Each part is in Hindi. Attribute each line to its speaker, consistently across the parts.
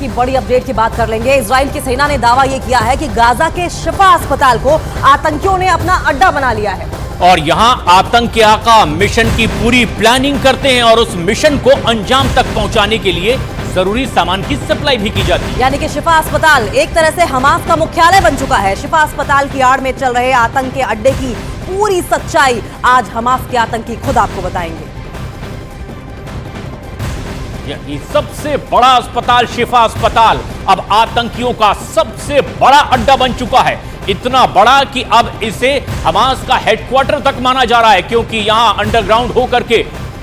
Speaker 1: की बड़ी अपडेट की बात कर लेंगे। इजराइल की सेना ने दावा यह किया है कि गाजा के शिफा अस्पताल को आतंकियों ने अपना अड्डा बना लिया है
Speaker 2: और यहां आतंक के आका मिशन की पूरी प्लानिंग करते हैं और उस मिशन को अंजाम तक पहुंचाने के लिए जरूरी सामान की सप्लाई भी की जाती है।
Speaker 1: यानी कि शिफा अस्पताल एक तरह से हमास का मुख्यालय बन चुका है। शिफा अस्पताल की आड़ में चल रहे आतंक के अड्डे की पूरी सच्चाई आज हमास के आतंकी खुद आपको बताएंगे।
Speaker 2: यही सबसे बड़ा अस्पताल शिफा अस्पताल अब आतंकियों का सबसे बड़ा अड्डा बन चुका है। इतना बड़ा कि अब इसे हमास का हेडक्वार्टर तक माना जा रहा है, क्योंकि यहां अंडरग्राउंड होकर के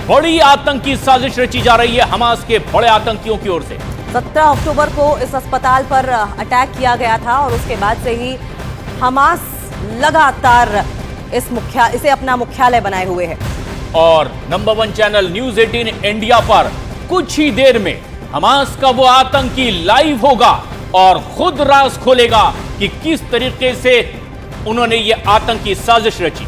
Speaker 2: बड़ी आतंकी साजिश रची जा रही है हमास के बड़े आतंकियों की ओर से।
Speaker 1: 17 अक्टूबर को इस अस्पताल पर अटैक किया गया था और उसके बाद से ही हमास लगातार इसे अपना मुख्यालय बनाए हुए है।
Speaker 2: और नंबर 1 चैनल न्यूज 18 इंडिया पर कुछ ही देर में हमास का वो आतंकी लाइव होगा और खुद राज खोलेगा कि किस तरीके से उन्होंने ये आतंकी साजिश रची।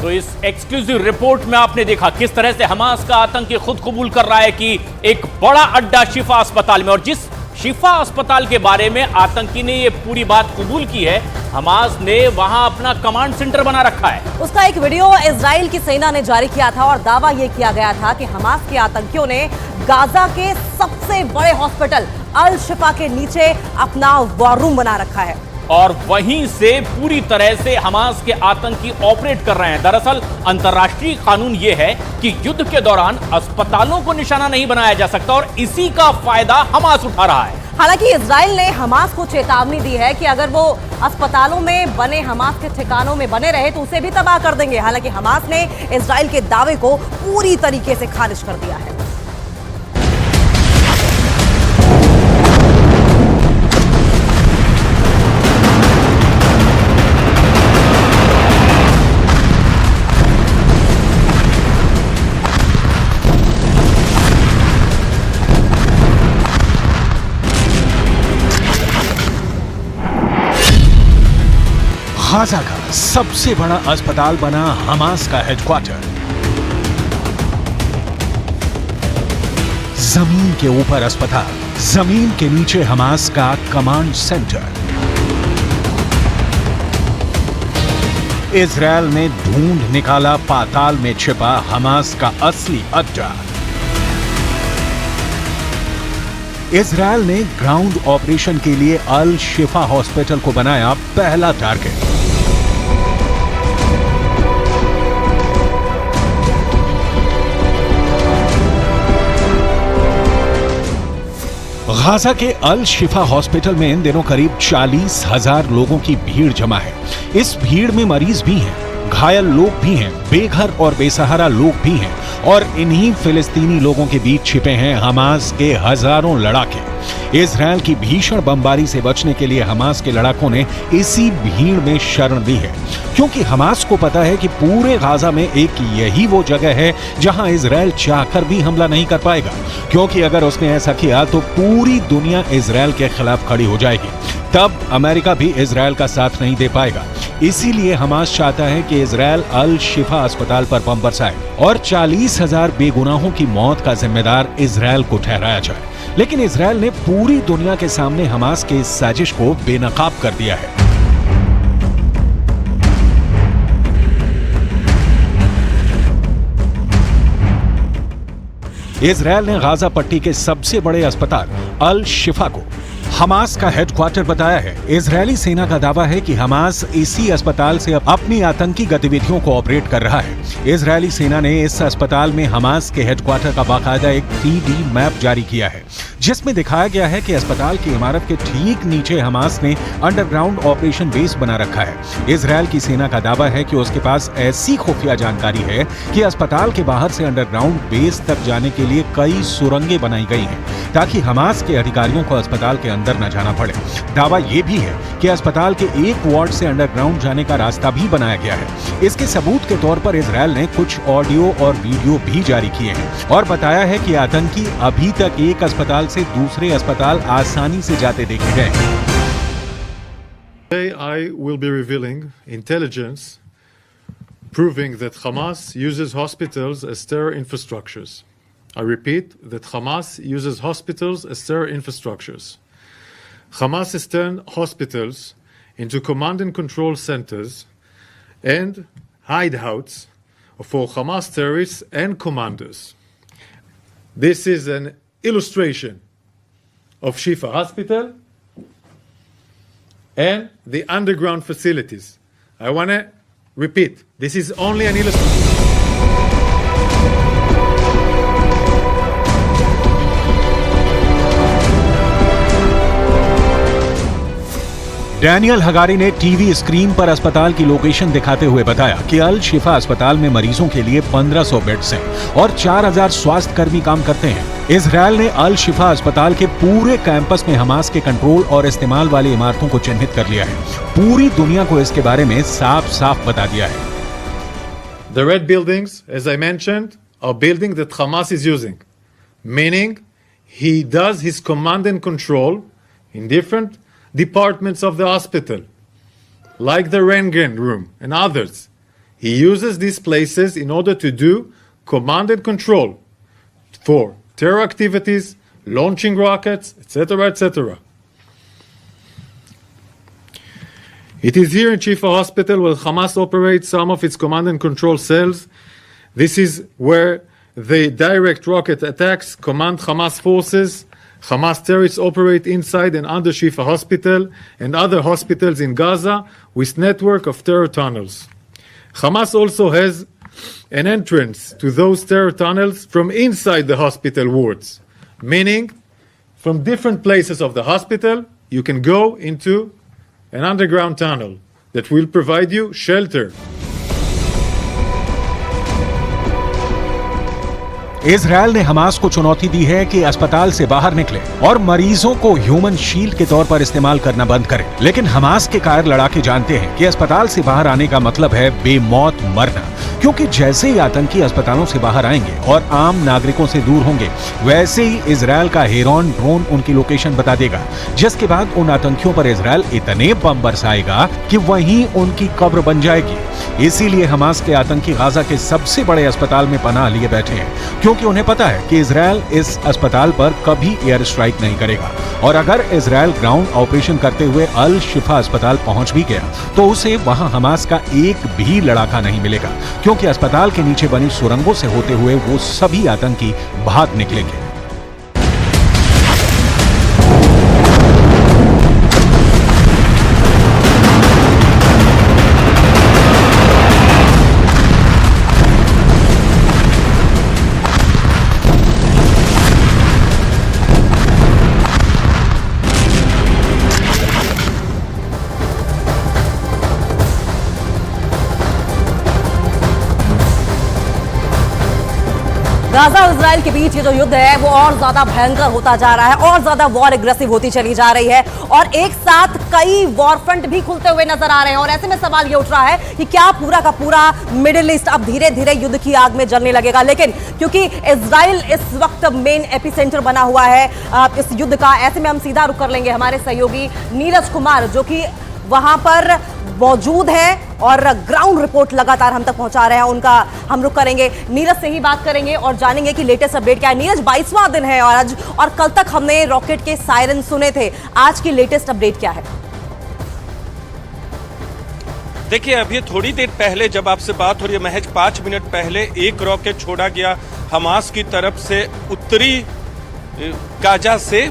Speaker 2: तो इस एक्सक्लूसिव रिपोर्ट में आपने देखा किस तरह से हमास का आतंकी खुद कबूल कर रहा है कि एक बड़ा अड्डा शिफा अस्पताल में, और जिस शिफा अस्पताल के बारे में आतंकी ने ये पूरी बात कबूल की है, हमास ने वहां अपना कमांड सेंटर बना रखा है।
Speaker 1: उसका एक वीडियो इजराइल की सेना ने जारी किया था और दावा यह किया गया था कि हमास के आतंकियों ने गाजा के सबसे बड़े हॉस्पिटल अल शिफा के नीचे अपना वॉर रूम बना रखा है
Speaker 2: और वहीं से पूरी तरह से हमास के आतंकी ऑपरेट कर रहे हैं। दरअसल अंतर्राष्ट्रीय कानून यह है कि युद्ध के दौरान अस्पतालों को निशाना नहीं बनाया जा सकता और इसी का फायदा हमास उठा रहा है।
Speaker 1: हालांकि इजराइल ने हमास को चेतावनी दी है कि अगर वो अस्पतालों में बने हमास के ठिकानों में बने रहे तो उसे भी तबाह कर देंगे। हालांकि हमास ने इजराइल के दावे को पूरी तरीके से खारिज कर दिया है।
Speaker 3: गाजा का सबसे बड़ा अस्पताल बना हमास का हेडक्वार्टर। जमीन के ऊपर अस्पताल, जमीन के नीचे हमास का कमांड सेंटर। इजराइल ने ढूंढ निकाला पाताल में छिपा हमास का असली अड्डा। इजराइल ने ग्राउंड ऑपरेशन के लिए अल शिफा हॉस्पिटल को बनाया पहला टारगेट। गाजा के अल शिफा हॉस्पिटल में इन दिनों करीब 40,000 लोगों की भीड़ जमा है। इस भीड़ में मरीज भी हैं, घायल लोग भी हैं, बेघर और बेसहारा लोग भी हैं और इन्हीं फिलिस्तीनी लोगों के बीच छिपे हैं हमास के हजारों लड़ाके। इजरायल की भीषण बमबारी से बचने के लिए हमास के लड़ाकों ने इसी भीड़ में शरण ली है, क्योंकि हमास को पता है कि पूरे गाजा में एक यही वो जगह है जहां इजरायल चाहकर भी हमला नहीं कर पाएगा, क्योंकि अगर उसने ऐसा किया तो पूरी दुनिया इजरायल के खिलाफ खड़ी हो जाएगी। तब अमेरिका भी इजरायल का साथ नहीं दे पाएगा। इसीलिए हमास चाहता है कि इजरायल अल शिफा अस्पताल पर बम बरसाए और 40,000 बेगुनाहों की मौत का जिम्मेदार इजरायल को ठहराया जाए। लेकिन इजरायल ने पूरी दुनिया के सामने हमास के इस साजिश को बेनकाब कर दिया है। इजरायल ने गाजा पट्टी के सबसे बड़े अस्पताल अल शिफा को हमास का हेडक्वार्टर बताया है। इजरायली सेना का दावा है कि हमास इसी अस्पताल से अपनी आतंकी गतिविधियों को ऑपरेट कर रहा है। इजरायली सेना ने इस अस्पताल में हमास के हेडक्वार्टर का बाकायदा एक 3D मैप जारी किया है, जिसमें दिखाया गया है कि अस्पताल की इमारत के ठीक नीचे हमास ने अंडरग्राउंड ऑपरेशन बेस बना रखा है। इजरायल की सेना का दावा है कि उसके पास ऐसी खुफिया जानकारी है कि अस्पताल के बाहर से अंडरग्राउंड बेस तक जाने के लिए कई सुरंगें बनाई गई हैं, ताकि हमास के अधिकारियों को अस्पताल के अंदर न जाना पड़े। दावा यह भी है कि अस्पताल के एक वार्ड से अंडरग्राउंड जाने का रास्ता भी बनाया गया है। इसके सबूत के तौर पर इजरायल ने कुछ ऑडियो और वीडियो भी जारी किए हैं और बताया है कि आतंकी अभी तक एक अस्पताल से दूसरे अस्पताल आसानी से जाते देखे गए हैं।
Speaker 4: Today I will be revealing intelligence proving that Hamas uses hospitals as terror infrastructures. I repeat that Hamas uses hospitals as terror infrastructures. Hamas has turned hospitals into command and control centers and hideouts for Hamas terrorists and commanders. This is an illustration of Shifa Hospital and the underground facilities. I want to repeat, this is only an illustration.
Speaker 3: Daniel Hagari ने टीवी स्क्रीन पर अस्पताल की लोकेशन दिखाते हुए बताया कि अल शिफा अस्पताल में मरीजों के लिए 1500 बेड्स हैं और 4000 स्वास्थ्य कर्मी काम करते हैं। इजरायल ने अल शिफा अस्पताल के पूरे कैंपस में हमास के कंट्रोल और इस्तेमाल वाली इमारतों को चिन्हित कर लिया है। पूरी दुनिया को इसके बारे में साफ साफ बता दिया है।
Speaker 4: The red buildings, as I mentioned, are buildings that Hamas is using, meaning he does his command and control in different departments of the hospital, like the Röntgen room and others. He uses these places in order to do command and control for terror activities, launching rockets, etc., etc. It is here in Shifa Hospital where Hamas operates some of its command and control cells. This is where the direct rocket attacks command Hamas forces. Hamas terrorists operate inside and under Shifa Hospital and other hospitals in Gaza with network of terror tunnels. Hamas also has an entrance to those terror tunnels from inside the hospital wards, meaning from different places of the hospital you can go into an underground tunnel that will provide you shelter.
Speaker 3: Israel ने हमास को चुनौती दी है कि अस्पताल से बाहर निकले और मरीजों को ह्यूमन शील्ड के तौर पर इस्तेमाल करना बंद करें। लेकिन हमास के कायर लड़ाके जानते हैं कि अस्पताल से बाहर आने का मतलब है बेमौत मरना, क्योंकि जैसे ही आतंकी अस्पतालों से बाहर आएंगे और आम नागरिकों से दूर होंगे, वैसे ही इजरायल का हेरॉन ड्रोन उनकी लोकेशन बता देगा, जिसके बाद उन आतंकियों पर इजरायल इतने बम बरसाएगा कि वहीं उनकी कब्र बन जाएगी। इसीलिए हमास के आतंकी गाजा के सबसे बड़े अस्पताल में पनाह लिए बैठे हैं, क्योंकि उन्हें पता है कि इजरायल इस अस्पताल पर कभी एयर स्ट्राइक नहीं करेगा और अगर इजरायल ग्राउंड ऑपरेशन करते हुए अल शिफा अस्पताल पहुंच भी गया तो उसे वहां हमास का एक भी लड़ाका नहीं मिलेगा, क्योंकि अस्पताल के नीचे बनी सुरंगों से होते हुए वो सभी आतंकी भाग निकलेंगे।
Speaker 1: गाजा और इजराइल के बीच ये जो युद्ध है वो और ज्यादा भयंकर होता जा रहा है और ज्यादा वॉर एग्रेसिव होती चली जा रही है और एक साथ कई वॉर फ्रंट भी खुलते हुए नजर आ रहे हैं। और ऐसे में सवाल ये उठ रहा है कि क्या पूरा का पूरा मिडिल ईस्ट अब धीरे धीरे युद्ध की आग में जलने लगेगा। लेकिन क्योंकि इजराइल इस वक्त मेन एपिसेंटर बना हुआ है इस युद्ध का, ऐसे में हम सीधा रुख कर लेंगे हमारे सहयोगी नीरज कुमार जो कि वहां पर मौजूद है और ग्राउंड रिपोर्ट लगातार हम तक पहुंचा रहे हैं, उनका हम रुख करेंगे। नीरज से ही बात करेंगे और जानेंगे कि लेटेस्ट अपडेट क्या है। नीरज, 22वां दिन है और आज और कल तक हमने रॉकेट के सायरन सुने थे, आज की लेटेस्ट अपडेट क्या है?
Speaker 5: देखिए, अभी थोड़ी देर पहले जब आपसे बात हो रही है, महज 5 मिनट पहले एक रॉकेट छोड़ा गया हमास की तरफ से उत्तरी गाजा से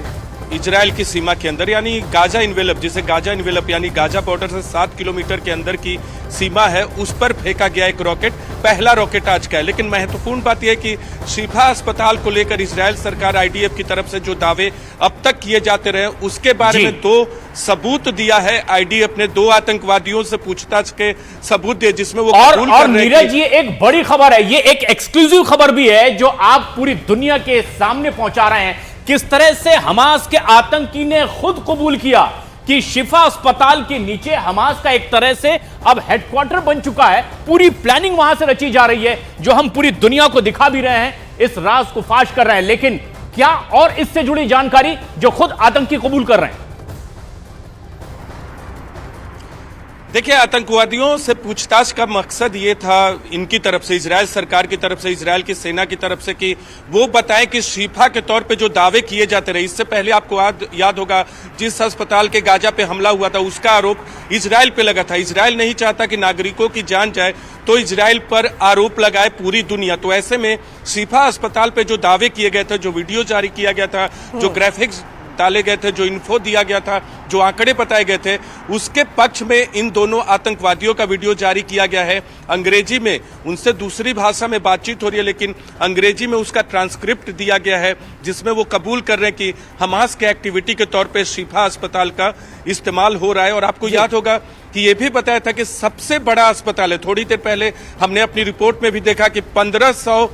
Speaker 5: इजराइल की सीमा के अंदर, यानी गाजा इन्वेलप, जिसे गाजा इन्वेलप यानी गाजा बॉर्डर से 7 किलोमीटर के अंदर की सीमा है, उस पर फेंका गया एक रॉकेट। पहला रॉकेट आज का है। लेकिन महत्वपूर्ण बात यह है कि शिफा अस्पताल को लेकर इजराइल सरकार आईडीएफ की तरफ से जो दावे अब तक किए जाते रहे उसके बारे में 2 सबूत दिया है। आईडीएफ ने 2 आतंकवादियों से पूछताछ के सबूत दिए जिसमें वो कबूल कर रहे हैं।
Speaker 2: नीरज, ये एक बड़ी खबर है, ये एक एक्सक्लूसिव खबर भी है जो आप पूरी दुनिया के सामने पहुंचा रहे हैं। किस तरह से हमास के आतंकी ने खुद कबूल किया कि शिफा अस्पताल के नीचे हमास का एक तरह से अब हेडक्वार्टर बन चुका है। पूरी प्लानिंग वहां से रची जा रही है जो हम पूरी दुनिया को दिखा भी रहे हैं, इस राज को फाश कर रहे हैं। लेकिन क्या और इससे जुड़ी जानकारी जो खुद आतंकी कबूल कर रहे हैं?
Speaker 5: देखिए, आतंकवादियों से पूछताछ का मकसद ये था इनकी तरफ से, इजराइल सरकार की तरफ से, इजराइल की सेना की तरफ से, कि वो बताएं कि शिफा के तौर पे जो दावे किए जाते रहे। इससे पहले आपको याद होगा जिस अस्पताल के गाजा पे हमला हुआ था उसका आरोप इजराइल पे लगा था। इजराइल नहीं चाहता कि नागरिकों की जान जाए तो इजराइल पर आरोप लगाए पूरी दुनिया। तो ऐसे में शिफा अस्पताल पे जो दावे किए गए थे, जो वीडियो जारी किया गया था, जो ग्राफिक्स डाले गए थे, जो इन्फो दिया गया था, जो आंकड़े बताए गए थे, उसके पक्ष में इन दोनों आतंकवादियों का वीडियो जारी किया गया है। अंग्रेजी में उनसे दूसरी भाषा में बातचीत हो रही है लेकिन अंग्रेजी में उसका ट्रांसक्रिप्ट दिया गया है जिसमें वो कबूल कर रहे हैं कि हमास के एक्टिविटी के तौर पे शिफा अस्पताल का इस्तेमाल हो रहा है। और आपको याद होगा कि ये भी बताया था कि सबसे बड़ा अस्पताल है। थोड़ी देर पहले हमने अपनी रिपोर्ट में भी देखा कि 1500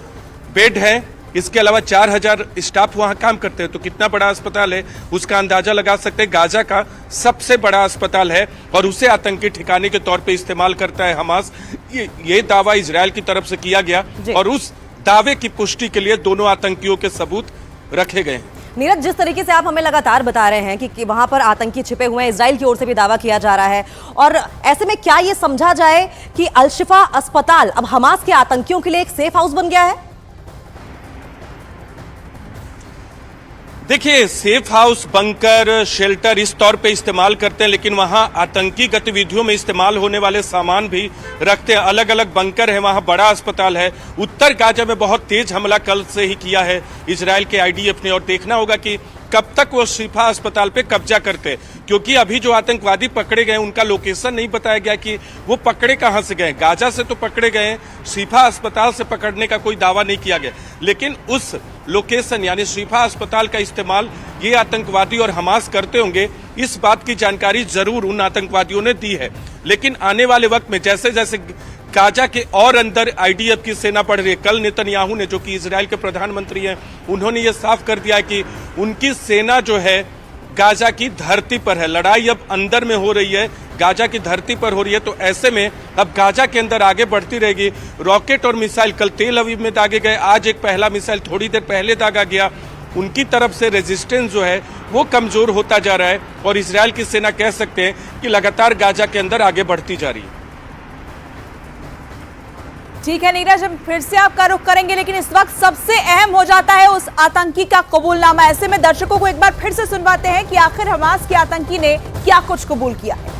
Speaker 5: बेड है, इसके अलावा 4000 स्टाफ वहां काम करते हैं। तो कितना बड़ा अस्पताल है उसका अंदाजा लगा सकते हैं। गाजा का सबसे बड़ा अस्पताल है और उसे आतंकी ठिकाने के तौर पे इस्तेमाल करता है हमास। ये दावा इजराइल की तरफ से किया गया और उस दावे की पुष्टि के लिए दोनों आतंकियों के सबूत रखे गए।
Speaker 1: नीरज, जिस तरीके से आप हमें लगातार बता रहे हैं कि वहां पर आतंकी छिपे हुए हैं, इजराइल की ओर से भी दावा किया जा रहा है, और ऐसे में क्या ये समझा जाए कि अल शिफा अस्पताल अब हमास के आतंकियों के लिए एक सेफ हाउस बन गया है?
Speaker 5: देखिए, सेफ हाउस, बंकर, शेल्टर इस तौर पे इस्तेमाल करते हैं लेकिन वहां आतंकी गतिविधियों में इस्तेमाल होने वाले सामान भी रखते हैं। अलग अलग बंकर है, वहां बड़ा अस्पताल है। उत्तर गाजा में बहुत तेज हमला कल से ही किया है इजराइल के आईडीएफ ने और देखना होगा कि कब तक वो शिफा अस्पताल पे कब्जा करते, क्योंकि अभी जो आतंकवादी पकड़े गए उनका लोकेशन नहीं बताया गया कि वो पकड़े कहां से गए। गाजा से तो पकड़े गए, शिफा अस्पताल से पकड़ने का कोई दावा नहीं किया गया, लेकिन उस लोकेशन यानी शिफा अस्पताल का इस्तेमाल ये आतंकवादी और हमास करते होंगे, इस बात की जानकारी जरूर उन आतंकवादियों ने दी है। लेकिन आने वाले वक्त में जैसे जैसे गाजा के और अंदर आईडीएफ की सेना बढ़ रही है, कल नेतन्याहू ने, जो कि इजराइल के प्रधानमंत्री हैं, उन्होंने ये साफ कर दिया कि उनकी सेना जो है गाजा की धरती पर है। लड़ाई अब अंदर में हो रही है, गाजा की धरती पर हो रही है। तो ऐसे में अब गाजा के अंदर आगे बढ़ती रहेगी। रॉकेट और मिसाइल कल तेल अवीव में दागे गए, आज एक पहला मिसाइल थोड़ी देर पहले दागा गया। उनकी तरफ से रेजिस्टेंस जो है वो कमजोर होता जा रहा है और इजराइल की सेना कह सकते हैं कि लगातार गाजा के अंदर आगे बढ़ती जा रही है।
Speaker 6: ठीक है नीरज, हम फिर से आपका रुख करेंगे लेकिन इस वक्त सबसे अहम हो जाता है उस आतंकी का कबूलनामा। ऐसे में दर्शकों को एक बार फिर से सुनवाते हैं कि आखिर हमास के आतंकी ने क्या कुछ कबूल किया है।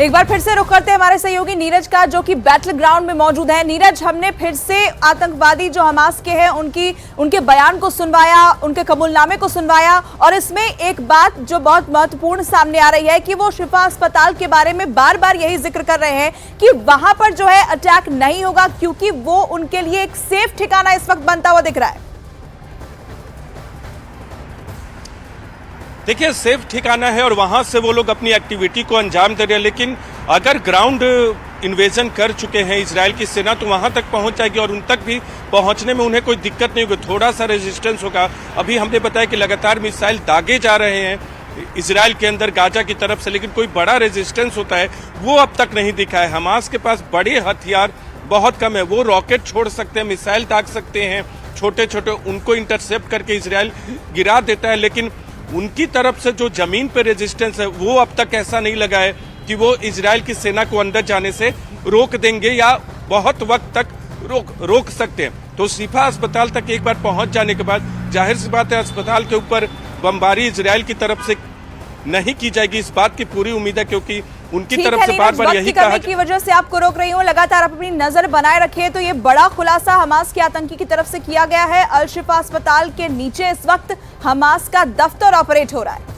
Speaker 6: एक बार फिर से रुख करते हैं हमारे सहयोगी नीरज का, जो कि बैटल ग्राउंड में मौजूद है। नीरज, हमने फिर से आतंकवादी जो हमास के हैं उनके बयान को सुनवाया, उनके कबूलनामे को सुनवाया, और इसमें एक बात जो बहुत महत्वपूर्ण सामने आ रही है कि वो शिफा अस्पताल के बारे में बार बार यही जिक्र कर रहे हैं कि वहां पर जो है अटैक नहीं होगा, क्योंकि वो उनके लिए एक सेफ ठिकाना इस वक्त बनता हुआ दिख रहा है।
Speaker 5: देखिए, सेफ ठिकाना है और वहां से वो लोग अपनी एक्टिविटी को अंजाम दे रहे हैं, लेकिन अगर ग्राउंड इन्वेजन कर चुके हैं इजराइल की सेना तो वहां तक पहुंच जाएगी और उन तक भी पहुंचने में उन्हें कोई दिक्कत नहीं होगी, थोड़ा सा रेजिस्टेंस होगा। अभी हमने बताया कि लगातार मिसाइल दागे जा रहे हैं इजराइल के अंदर गाजा की तरफ से, लेकिन कोई बड़ा रेजिस्टेंस होता है वो अब तक नहीं दिखा है। हमास के पास बड़े हथियार बहुत कम है, वो रॉकेट छोड़ सकते हैं, मिसाइल दाग सकते हैं छोटे छोटे, उनको इंटरसेप्ट करके इजराइल गिरा देता है, लेकिन उनकी तरफ से जो जमीन पे रेजिस्टेंस है वो अब तक ऐसा नहीं लगा है कि वो इजराइल की सेना को अंदर जाने से रोक देंगे या बहुत वक्त तक रोक सकते हैं। तो शिफा अस्पताल तक एक बार पहुंच जाने के बाद जाहिर सी बात है अस्पताल के ऊपर बमबारी इजराइल की तरफ से नहीं की जाएगी, इस बात की पूरी उम्मीद है, क्योंकि उनकी तरफ से बार बार यही कहा
Speaker 6: की वजह से आपको रोक रही हूँ। लगातार आप अपनी नजर बनाए रखिए। तो ये बड़ा खुलासा हमास के आतंकी की तरफ से किया गया है। अल शिफा अस्पताल के नीचे इस वक्त हमास का दफ्तर ऑपरेट हो रहा है।